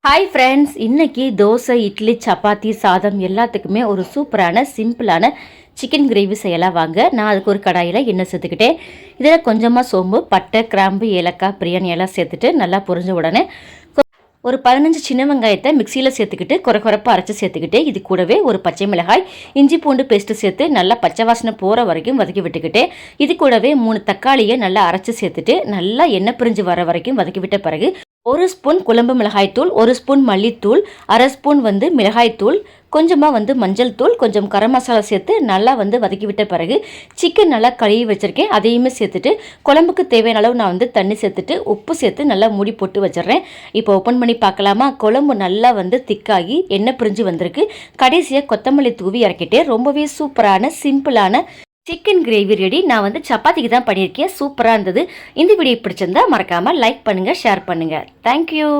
Hi friends, இன்றைக்கி தோசை, இட்லி, சப்பாத்தி, சாதம் எல்லாத்துக்குமே ஒரு சூப்பரான சிம்பிளான சிக்கன் கிரேவி செய்யலாம் வாங்க. நான் அதுக்கு ஒரு கடாயில் எண்ணெய் சேர்த்துக்கிட்டேன். இதில் கொஞ்சமாக சோம்பு, பட்டை, கிராம்பு, ஏலக்காய், பிரியாணி எல்லாம் சேர்த்துட்டு நல்லா பொரிஞ்ச உடனே ஒரு 15 சின்ன வெங்காயத்தை மிக்சியில் சேர்த்துக்கிட்டு குறைப்பாக அரைச்சி சேர்த்துக்கிட்டு இது கூடவே ஒரு பச்சை மிளகாய், இஞ்சி பூண்டு பேஸ்ட்டு சேர்த்து நல்லா பச்சை வாசனை போகிற வரைக்கும் வதக்கி விட்டுக்கிட்டு இது கூடவே 3 தக்காளியை நல்லா அரைச்சி சேர்த்துட்டு நல்லா எண்ணெய் பிரிஞ்சு வர வரைக்கும் வதக்கி விட்ட பிறகு 1 ஸ்பூன் குழம்பு மிளகாய்த்தூள், 1 ஸ்பூன் மல்லித்தூள், அரை ஸ்பூன் மிளகாய்த்தூள், கொஞ்சமாக மஞ்சள் தூள், கொஞ்சம் கரம் மசாலா சேர்த்து நல்லா வதக்கி விட்ட பிறகு சிக்கன் நல்லா கழுவி வச்சுருக்கேன். அதையுமே சேர்த்துட்டு குழம்புக்கு தேவையான அளவு நான் தண்ணி சேர்த்துட்டு உப்பு சேர்த்து நல்லா மூடி போட்டு வச்சிடுறேன். இப்போ ஓப்பன் பண்ணி பார்க்கலாமா? குழம்பு நல்லா திக்காகி எண்ணெய் பிரிஞ்சு வந்திருக்கு. கடைசியாக கொத்தமல்லி தூவி இறக்கிட்டேன். ரொம்பவே சூப்பரான சிம்பிளான சிக்கன் கிரேவி ரெடி. நான் சப்பாத்திக்கு தான் பண்ணியிருக்கேன். சூப்பராக இருந்தது. இந்த வீடியோ பிடிச்சிருந்தா மறக்காமல் லைக் பண்ணுங்கள், ஷேர் பண்ணுங்கள். தேங்க்யூ.